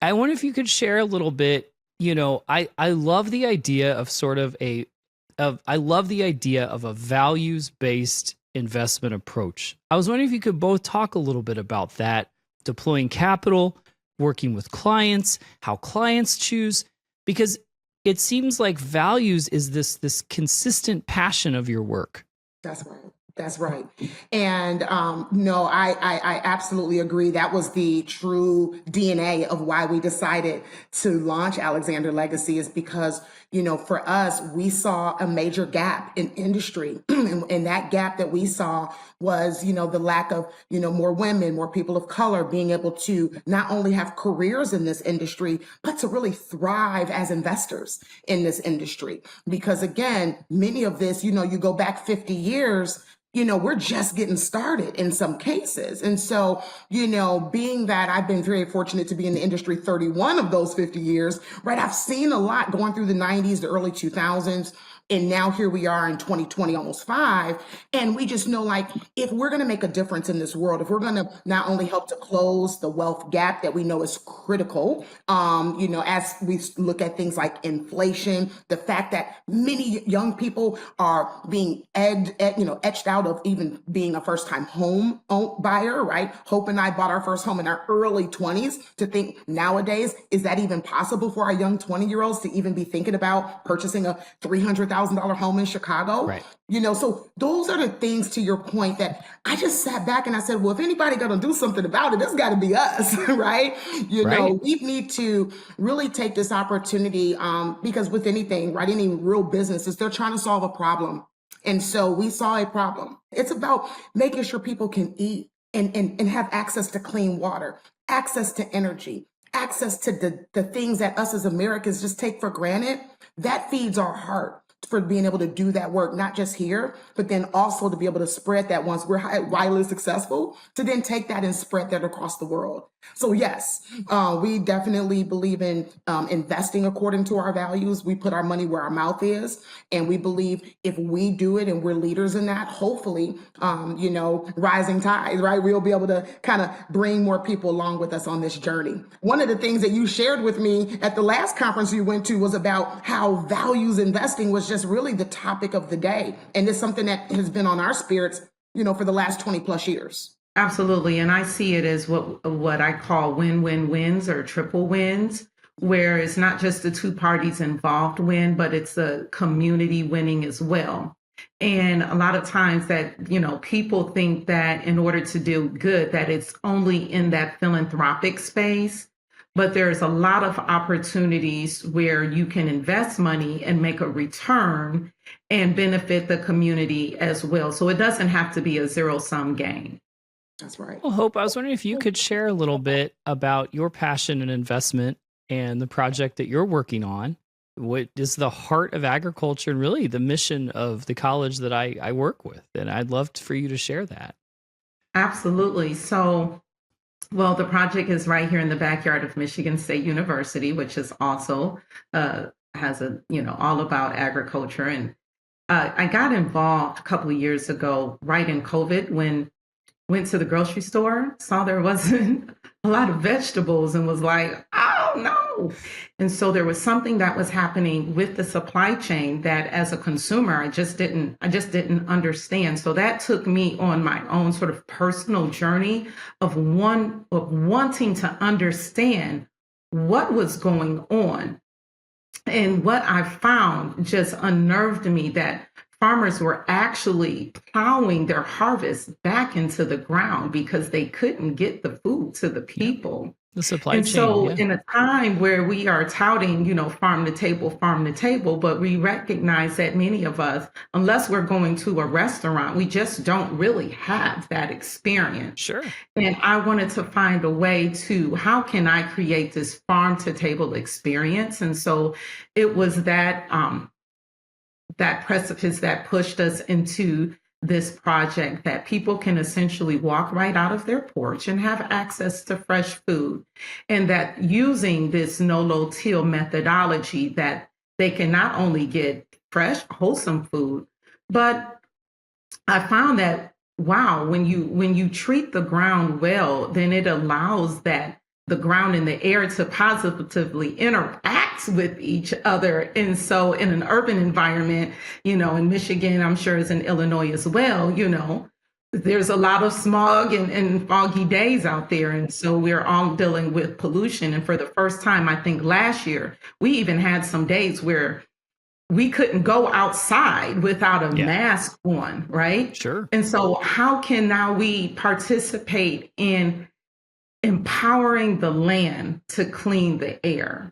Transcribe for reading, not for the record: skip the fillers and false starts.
I wonder if you could share a little bit. I love the idea of I love the idea of a values based investment approach. I was wondering if you could both talk a little bit about that, deploying capital, working with clients, how clients choose, because it seems like values is this consistent passion of your work. That's right. That's right. And no, I absolutely agree. That was the true DNA of why we decided to launch Alexander Legacy, is because, for us, we saw a major gap in industry. And that gap that we saw was, the lack of, more women, more people of color being able to not only have careers in this industry, but to really thrive as investors in this industry. Because again, many of this, you go back 50 years, we're just getting started in some cases. And so, being that I've been very fortunate to be in the industry 31 of those 50 years, right? I've seen a lot going through the 90s, the early 2000s. And now here we are in 2020, almost five. And we just know, like, if we're going to make a difference in this world, if we're going to not only help to close the wealth gap that we know is critical, as we look at things like inflation, the fact that many young people are being etched out of even being a first time home buyer, right? Hope and I bought our first home in our early 20s. To think nowadays, is that even possible for our young 20-year-olds to even be thinking about purchasing a $300,000 home in Chicago? Right. So those are the things, to your point, that I just sat back and I said, well, if anybody going to do something about it, it's got to be us, right? Right. We need to really take this opportunity, because with anything, right, any real businesses, they're trying to solve a problem. And so we saw a problem. It's about making sure people can eat and have access to clean water, access to energy, access to the things that us as Americans just take for granted. That feeds our heart for being able to do that work, not just here, but then also to be able to spread that once we're widely successful, to then take that and spread that across the world. So yes, we definitely believe in investing according to our values. We put our money where our mouth is. And we believe if we do it and we're leaders in that, hopefully, rising tides, right? We'll be able to kind of bring more people along with us on this journey. One of the things that you shared with me at the last conference you went to was about how values investing was just really the topic of the day. And it's something that has been on our spirits, for the last 20 plus years. Absolutely. And I see it as what I call win-win wins, or triple wins, where it's not just the two parties involved win, but it's the community winning as well. And a lot of times that, people think that in order to do good, that it's only in that philanthropic space. But there's a lot of opportunities where you can invest money and make a return and benefit the community as well. So it doesn't have to be a zero-sum game. That's right. Well, Hope, I was wondering if you could share a little bit about your passion and investment and the project that you're working on. What is the heart of agriculture and really the mission of the college that I work with? And I'd love for you to share that. Absolutely. So, well, the project is right here in the backyard of Michigan State University, which is also has all about agriculture. And I got involved a couple of years ago, right in COVID, when went to the grocery store, saw there wasn't a lot of vegetables, and was like, oh no. And so there was something that was happening with the supply chain that as a consumer, I just didn't understand. So that took me on my own sort of personal journey of wanting to understand what was going on. And what I found just unnerved me, that farmers were actually plowing their harvest back into the ground because they couldn't get the food to the people. The supply And chain. so Yeah. in a time where we are touting, farm to table, but we recognize that many of us, unless we're going to a restaurant, we just don't really have that experience. Sure. And I wanted to find a way to, how can I create this farm to table experience? And so it was that precipice that pushed us into this project, that people can essentially walk right out of their porch and have access to fresh food. And that using this no-till methodology, that they can not only get fresh, wholesome food, but I found that, wow, when you treat the ground well, then it allows that the ground and the air to positively interact with each other. And so in an urban environment, in Michigan, I'm sure it's in Illinois as well, there's a lot of smog and foggy days out there. And so we're all dealing with pollution. And for the first time, I think last year, we even had some days where we couldn't go outside without a mask on, right? Sure. And so how can now we participate in empowering the land to clean the air?